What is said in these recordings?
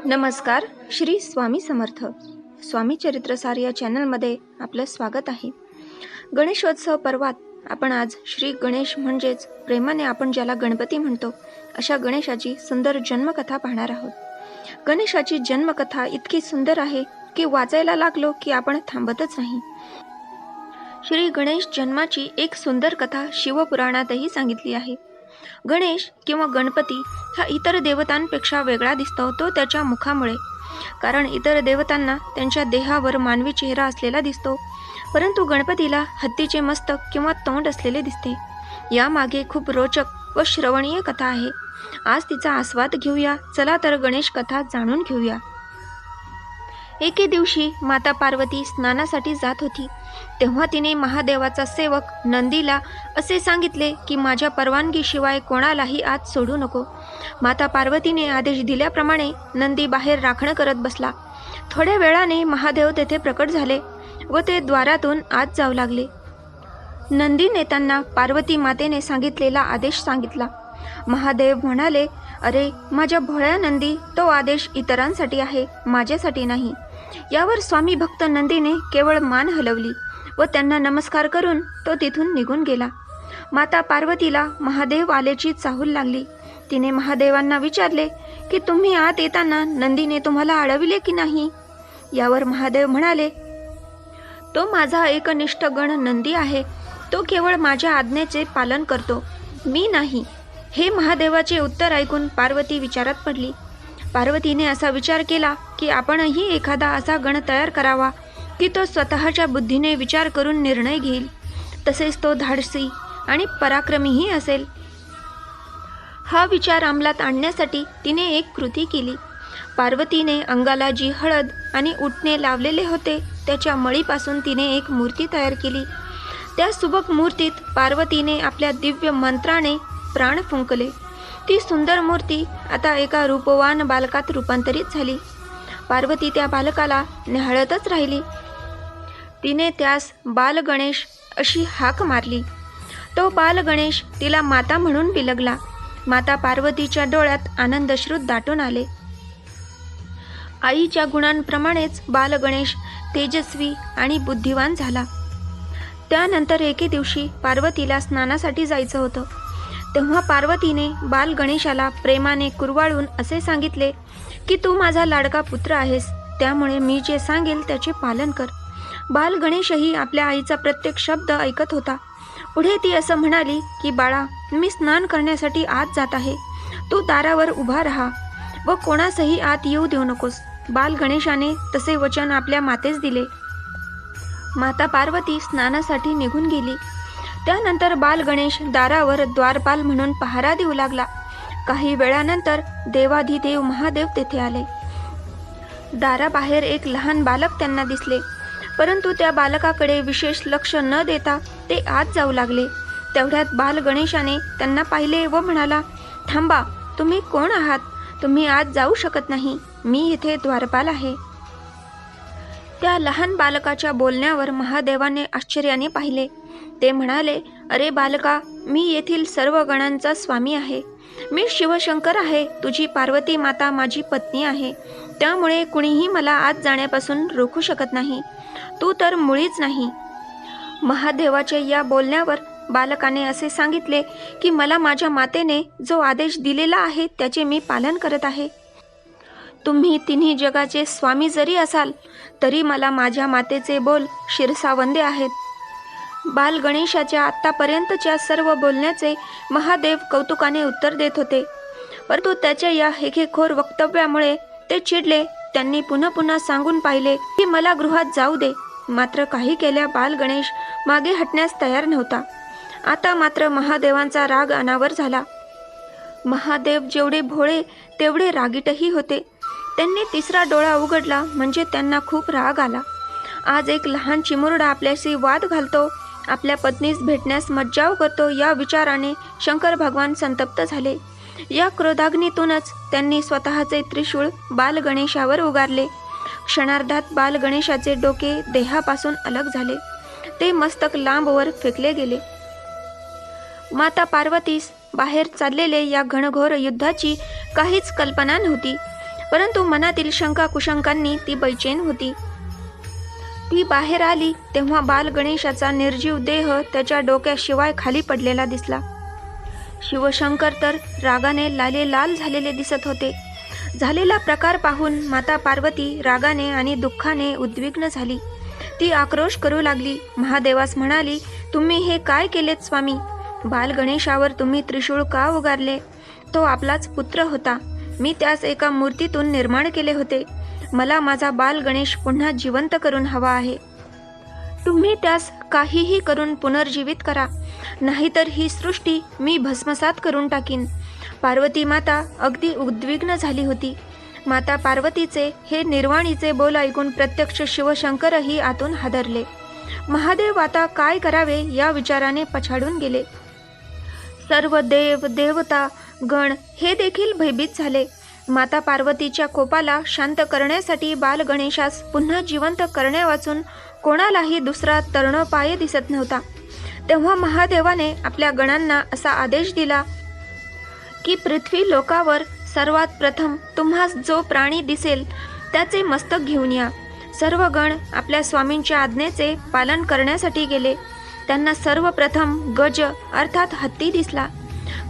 नमस्कार. श्री स्वामी समर्थ. स्वामी चरित्रसार या चॅनलमध्ये आपलं स्वागत आहे. गणेशोत्सव पर्वात आपण आज श्री गणेश म्हणजेच प्रेमाने आपण ज्याला गणपती म्हणतो अशा गणेशाची सुंदर जन्मकथा पाहणार आहोत. गणेशाची जन्मकथा इतकी सुंदर आहे की वाचायला लागलो की आपण थांबतच नाही. श्री गणेश जन्माची एक सुंदर कथा शिवपुराणातही सांगितली आहे. गणेश किंवा गणपती हा इतर देवतांपेक्षा वेगळा दिसतो तो त्याच्या मुखामुळे. कारण इतर देवतांना त्यांच्या देहावर मानवी चेहरा असलेला दिसतो, परंतु गणपतीला हत्तीचे मस्तक किंवा तोंड असलेले दिसते. यामागे खूप रोचक व श्रवणीय कथा आहे. आज तिचा आस्वाद घेऊया. चला तर गणेश कथा जाणून घेऊया. एके दिवशी माता पार्वती स्नानासाठी जात होती. तेव्हा तिने महादेवाचा सेवक नंदीला असे सांगितले की माझ्या परवानगीशिवाय कोणालाही आत सोडू नको. माता पार्वतीने आदेश दिल्याप्रमाणे नंदी बाहेर राखण करत बसला. थोड्या वेळाने महादेव तेथे प्रकट झाले व ते द्वारातून आत जाऊ लागले. नंदीने त्यांना पार्वती मातेने सांगितलेला आदेश सांगितला. महादेव म्हणाले, अरे माझ्या भोळ्या नंदी, तो आदेश इतरांसाठी आहे, माझ्यासाठी नाही. यावर स्वामी भक्त नंदीने केवळ मान हलवली व त्यांना नमस्कार करून तो तिथून निघून गेला. माता पार्वतीला महादेव आल्याची चाहूल लागली. तिने महादेवांना विचारले की तुम्ही आत येताना नंदीने तुम्हाला अडविले की नाही. यावर महादेव म्हणाले, तो माझा एकनिष्ठ गण नंदी आहे, तो केवळ माझ्या आज्ञेचे पालन करतो, मी नाही. हे महादेवाचे उत्तर ऐकून पार्वती विचारात पडली. पार्वतीने असा विचार केला की आपणही एखादा असा गण तयार करावा की तो स्वतःच्या बुद्धीने विचार करून निर्णय घेईल, तसेच तो धाडसी आणि पराक्रमीही असेल. हा विचार अंमलात आणण्यासाठी तिने एक कृती केली. पार्वतीने अंगाला जी हळद आणि उटणे लावलेले होते त्याच्या मळीपासून तिने एक मूर्ती तयार केली. त्या सुबक मूर्तीत पार्वतीने आपल्या दिव्य मंत्राने प्राण फुंकले. ती सुंदर मूर्ती आता एका रूपवान बालकात रूपांतरित झाली. पार्वती त्या बालकाला निहाळतच राहिली. तिने त्यास बालगणेश अशी हाक मारली. तो बालगणेश तिला माता म्हणून बिलगला. माता पार्वतीच्या डोळ्यात आनंदश्रू दाटून आले. आईच्या गुणांप्रमाणेच बालगणेश तेजस्वी आणि बुद्धिवान झाला. त्यानंतर एके दिवशी पार्वतीला स्नानासाठी जायचं होतं. तेव्हा पार्वतीने बाल गणेशाला प्रेमाने कुरवाळून असे सांगितले की तू माझा लाडका पुत्र आहेस, त्यामुळे मी जे सांगेल त्याचे पालन कर. बाल गणेशही आपल्या आईचा प्रत्येक शब्द ऐकत होता. पुढे ती असं म्हणाली की बाळा, मी स्नान करण्यासाठी आत जात आहे, तू दारावर उभा राहा व कोणासही आत येऊ देऊ नकोस. बाल गणेशाने तसे वचन आपल्या मातेस दिले. माता पार्वती स्नानासाठी निघून गेली. त्यानंतर बाल गणेश दारावर द्वारपाल म्हणून पहारा देऊ लागला. काही वेळानंतर देवाधिदेव महादेव तेथे आले. दाराबाहेर एक लहान बालक त्यांना दिसले, परंतु त्या बालकाकडे विशेष लक्ष न देता ते आत जाऊ लागले. तेवढ्यात बाल गणेशाने त्यांना पाहिले व म्हणाला, थांबा, तुम्ही कोण आहात? तुम्ही आत जाऊ शकत नाही, मी इथे द्वारपाल आहे. त्या लहान बालकाच्या बोलण्यावर महादेवाने आश्चर्याने पाहिले. ते म्हणाले, अरे बालका, मी येथील सर्व गणांचा स्वामी आहे. मी शिवशंकर आहे, तुझी पार्वती माता माझी पत्नी आहे. त्यामुळे कुणीही मला आत जाण्यापासून रोखू शकत नाही. तू तर मुळीच नाही. महादेवाच्या या बोलण्यावर बालकाने असे सांगितले की मला माझ्या मातेने जो आदेश दिलेला आहे त्याचे मी पालन करत आहे. तुम्ही तिन्ही जगाचे स्वामी जरी असाल तरी मला माझ्या मातेचे बोल शिरसावंदे आहेत. बाल गणेशाच्या आत्तापर्यंतच्या सर्व बोलण्याचे महादेव कौतुकाने उत्तर देत होते, परंतु त्याच्या या हेकेखोर वक्तव्यामुळे ते चिडले. त्यांनी पुन्हा पुन्हा सांगून पाहिले की मला गृहात जाऊ दे, मात्र काही केल्या बाल गणेश मागे हटण्यास तयार नव्हता. आता मात्र महादेवांचा राग अनावर झाला. महादेव जेवढे भोळे तेवढे रागीटही होते. त्यांनी तिसरा डोळा उघडला म्हणजे त्यांना खूप राग आला. आज एक लहान चिमुरडा आपल्याशी वाद घालतो, आपल्या पत्नीस भेटण्यास मज्जाव करतो, या विचाराने शंकर भगवान संतप्त झाले. या क्रोधाग्नीतूनच त्यांनी स्वतःचे त्रिशूळ बाल गणेशावर उगारले. क्षणार्धात बाल गणेशाचे डोके देहापासून अलग झाले. ते मस्तक लांबवर फेकले गेले. माता पार्वतीस बाहेर चाललेले या घनघोर युद्धाची काहीच कल्पना नव्हती. परंतु मनातील शंका कुशंकांनी ती बैचेन होती. ती बाहेर आली तेव्हा बाल गणेशाचा निर्जीव देह त्याच्या डोक्याशिवाय खाली पडलेला दिसला. शिवशंकर तर रागाने लाल झालेले दिसत होते. झालेला प्रकार पाहून माता पार्वती रागाने आणि दुःखाने उद्विग्न झाली. ती आक्रोश करू लागली. महादेवास म्हणाली, तुम्ही हे काय केलेत स्वामी? बाल गणेशावर तुम्ही त्रिशूळ का उगारले? तो आपलाच पुत्र होता. मी त्यास एका मूर्तीतून निर्माण केले होते. मला माझा बाल गणेश पुन्हा जिवंत करून हवा आहे. तुम्ही त्यास काहीही करून पुनर्जीवित करा, नाहीतर ही सृष्टी मी भस्मसात करून टाकीन. पार्वती माता अगदी उद्विग्न झाली होती. माता पार्वतीचे हे निर्वाणीचे बोल ऐकून प्रत्यक्ष शिवशंकरही आतून हादरले. महादेव आता काय करावे या विचाराने पछाडून गेले. सर्व देव देवता गण हे देखील भयभीत झाले. माता पार्वतीच्या कोपाला शांत करण्यासाठी बाल गणेशास पुन्हा जिवंत करण्यावाचून कोणालाही दुसरा तरणोपाय दिसत नव्हता. तेव्हा महादेवाने आपल्या गणांना असा आदेश दिला की पृथ्वी लोकावर सर्वात प्रथम तुम्हास जो प्राणी दिसेल त्याचे मस्तक घेऊन या. सर्व गण आपल्या स्वामींच्या आज्ञेचे पालन करण्यासाठी गेले. त्यांना सर्वप्रथम गज अर्थात हत्ती दिसला.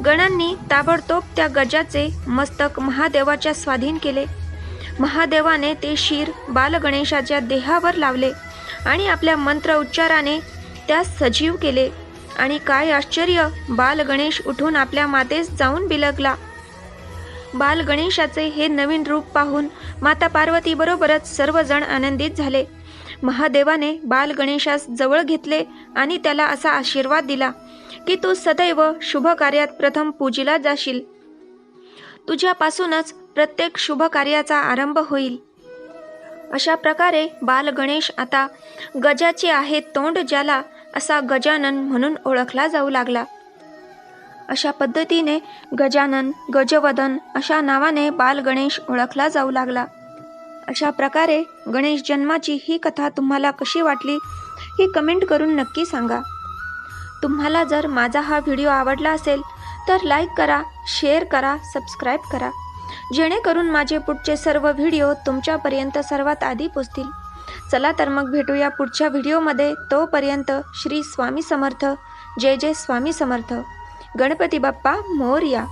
गणांनी ताबडतोब त्या गजाचे मस्तक महादेवाच्या स्वाधीन केले. महादेवाने ते शीर बालगणेशाच्या देहावर लावले आणि आपल्या मंत्र उच्चाराने त्यास सजीव केले. आणि काय आश्चर्य, बालगणेश उठून आपल्या मातेस जाऊन बिलगला. बालगणेशाचे हे नवीन रूप पाहून माता पार्वती बरोबरच सर्वजण आनंदित झाले. महादेवाने बालगणेशास जवळ घेतले आणि त्याला असा आशीर्वाद दिला की तू सदैव शुभ कार्यात प्रथम पूजिला जाशील. तुझ्यापासूनच प्रत्येक शुभ कार्याचा आरंभ होईल. अशा प्रकारे बालगणेश आता गजाचे आहे तोंड ज्याला असा गजानन म्हणून ओळखला जाऊ लागला. अशा पद्धतीने गजानन, गजवदन अशा नावाने बालगणेश ओळखला जाऊ लागला. अशा प्रकारे गणेश जन्माची ही कथा तुम्हाला कशी वाटली ही कमेंट करून नक्की सांगा. तुम्हाला जर माझा हा व्हिडिओ आवडला असेल तर लाईक करा, शेअर करा, सबस्क्राईब करा, जेणेकरून माझे पुढचे सर्व व्हिडिओ तुमच्यापर्यंत सर्वात आधी पोहोचतील. चला तर मग भेटूया पुढच्या व्हिडिओमध्ये. तोपर्यंत श्री स्वामी समर्थ. जय जय स्वामी समर्थ. गणपती बाप्पा मोरया.